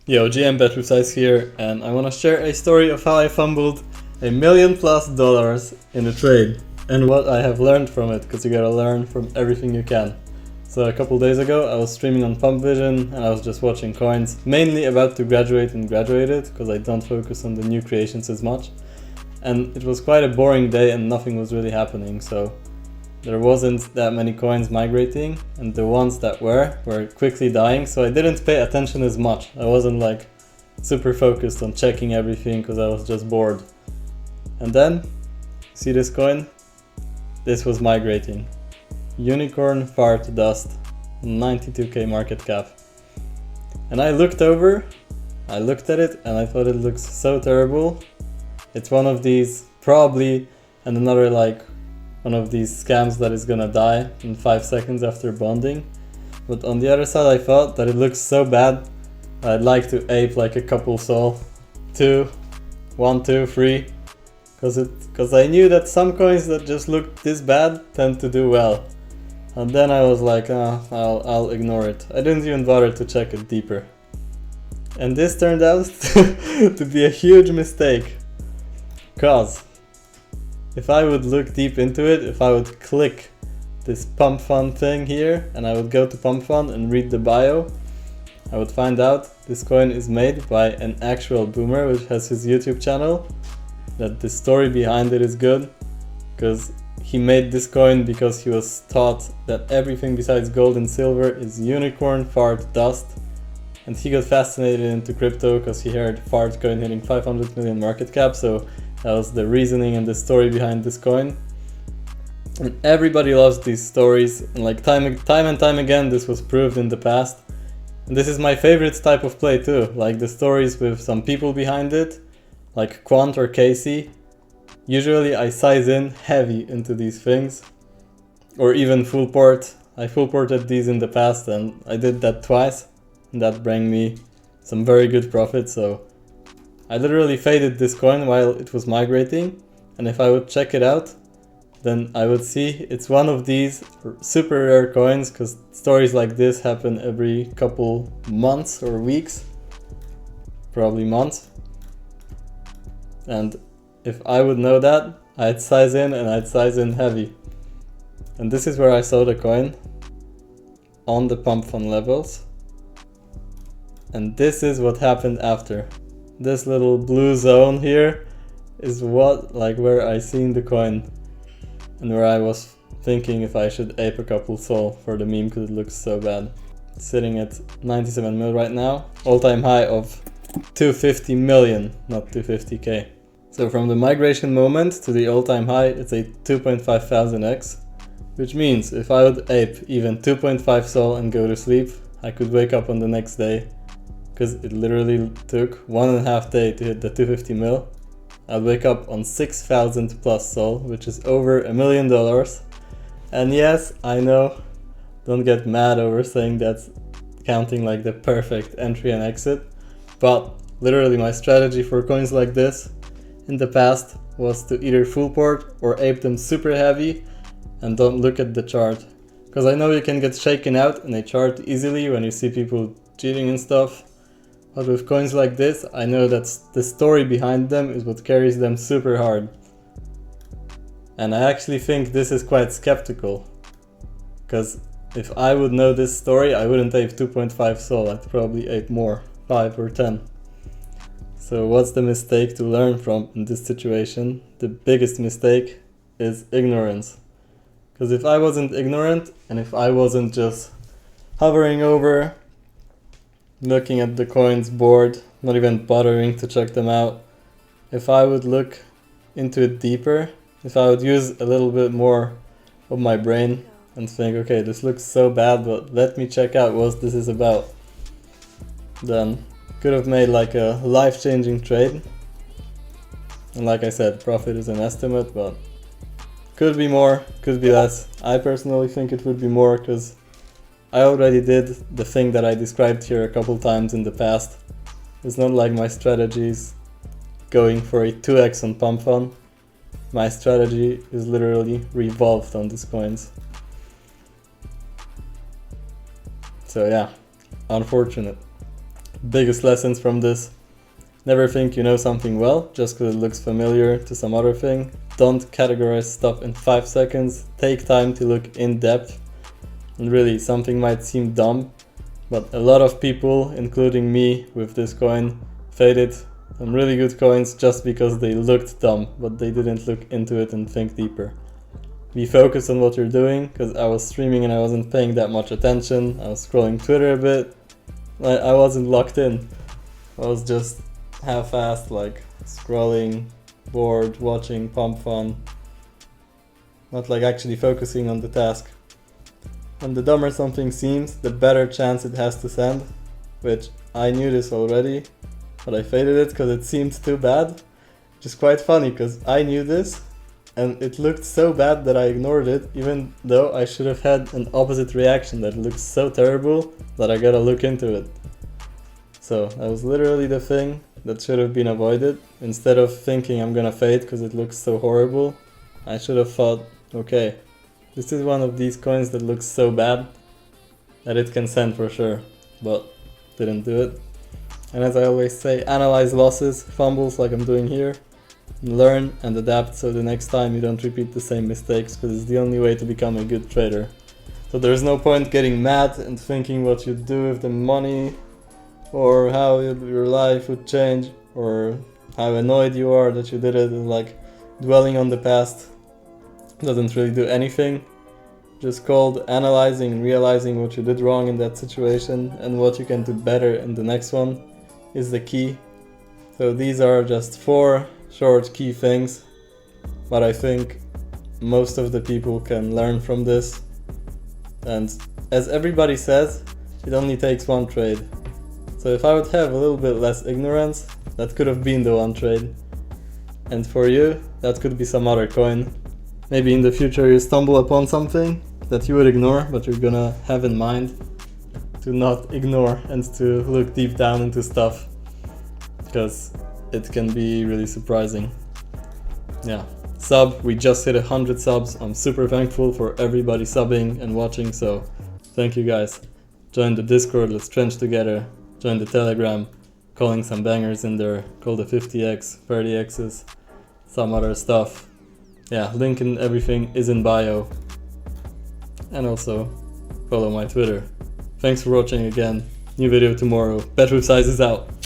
Yo, GM Petrusize here, and I want to share a story of how I fumbled $1 million+ in a trade and what I have learned from it, because you gotta learn from everything you can. So a couple days ago I was streaming on Pump Vision and I was just watching coins, mainly about to graduate and graduated, because I don't focus on the new creations as much. And it was quite a boring day and nothing was really happening, so there wasn't that many coins migrating, and the ones that were quickly dying, so I didn't pay attention as much. I wasn't like super focused on checking everything because I was just bored. And then, see this coin? This was migrating. Unicorn Fart Dust, 92k market cap. And I looked at it and I thought it looks so terrible. It's one of these, probably, and another like one of these scams that is gonna die in 5 seconds after bonding. But on the other side I thought that it looks so bad I'd like to ape like a couple sol. 1, 2, 3. Because I knew that some coins that just look this bad tend to do well. And then I was like, I'll ignore it. I didn't even bother to check it deeper. And this turned out to be a huge mistake. Cause if I would look deep into it, if I would click this pump fund thing here and I would go to pump fund and read the bio, I would find out this coin is made by an actual boomer which has his YouTube channel, that the story behind it is good, because he made this coin because he was taught that everything besides gold and silver is unicorn fart dust, and he got fascinated into crypto because he heard fart coin hitting 500 million market cap, so that was the reasoning and the story behind this coin. And everybody loves these stories, and like time and time again this was proved in the past. And this is my favorite type of play too, like the stories with some people behind it, like Quant or Casey. Usually I size in heavy into these things, or even full port. I full ported these in the past and I did that twice, and that brought me some very good profit. So I literally faded this coin while it was migrating, and if I would check it out, then I would see it's one of these super rare coins, because stories like this happen every couple months or weeks, probably months. And if I would know that, I'd size in, and I'd size in heavy. And this is where I saw the coin on the pump fund levels, and this is what happened after. This little blue zone here is where I seen the coin, and where I was thinking if I should ape a couple sol for the meme because it looks so bad. It's sitting at 97 mil right now, all-time high of 250 million, not 250k. So from the migration moment to the all-time high, it's a 2.5 thousand x, which means if I would ape even 2.5 sol and go to sleep, I could wake up on the next day, because it literally took 1.5 days to hit the 250 mil. I'd wake up on 6,000 plus sol, which is over $1 million. And yes, I know, don't get mad over saying that's counting like the perfect entry and exit, but literally my strategy for coins like this in the past was to either full port or ape them super heavy and don't look at the chart. Because I know you can get shaken out in a chart easily when you see people cheating and stuff. But with coins like this, I know that the story behind them is what carries them super hard. And I actually think this is quite skeptical. Because if I would know this story, I wouldn't ape 2.5 sol, I'd probably ape more, 5 or 10. So what's the mistake to learn from in this situation? The biggest mistake is ignorance. Because if I wasn't ignorant, and if I wasn't just hovering over, looking at the coins board, not even bothering to check them out, if I would look into it deeper, if I would use a little bit more of my brain and think, okay, this looks so bad, but let me check out what this is about, then could have made like a life-changing trade. And like I said, profit is an estimate, but could be more, could be less. I personally think it would be more, because I already did the thing that I described here a couple times in the past. It's not like my strategy is going for a 2x on pump fund. My strategy is literally revolved on these coins. So yeah, unfortunate. Biggest lessons from this: never think you know something well just because it looks familiar to some other thing. Don't categorize stuff in 5 seconds. Take time to look in depth. And really, something might seem dumb, but a lot of people, including me with this coin, faded some really good coins just because they looked dumb, but they didn't look into it and think deeper. Be focused on what you're doing, because I was streaming and I wasn't paying that much attention. I was scrolling Twitter a bit. I wasn't locked in. I was just half-assed, like scrolling, bored, watching, pump fun. Not like actually focusing on the task. And the dumber something seems, the better chance it has to send, which I knew this already, but I faded it because it seemed too bad, which is quite funny because I knew this and it looked so bad that I ignored it, even though I should have had an opposite reaction that it looks so terrible that I gotta look into it. So that was literally the thing that should have been avoided. Instead of thinking I'm gonna fade because it looks so horrible, I should have thought, okay, this is one of these coins that looks so bad that it can send for sure, but didn't do it. And as I always say, analyze losses, fumbles like I'm doing here, learn and adapt so the next time you don't repeat the same mistakes, because it's the only way to become a good trader. So there's no point getting mad and thinking what you'd do with the money, or how your life would change, or how annoyed you are that you did it, and like dwelling on the past doesn't really do anything. Just called analyzing and realizing what you did wrong in that situation and what you can do better in the next one is the key. So these are just 4 short key things, but I think most of the people can learn from this. And as everybody says, it only takes 1 trade. So if I would have a little bit less ignorance, that could have been the 1 trade. And for you, that could be some other coin. Maybe in the future you stumble upon something that you would ignore, but you're gonna have in mind to not ignore and to look deep down into stuff, because it can be really surprising. Yeah, we just hit 100 subs. I'm super thankful for everybody subbing and watching, so thank you guys. Join the Discord, let's trench together. Join the Telegram, calling some bangers in there, call the 50x, 30x's, some other stuff. Yeah, link in everything is in bio. And also follow my Twitter. Thanks for watching again. New video tomorrow. Bedroom Size is out.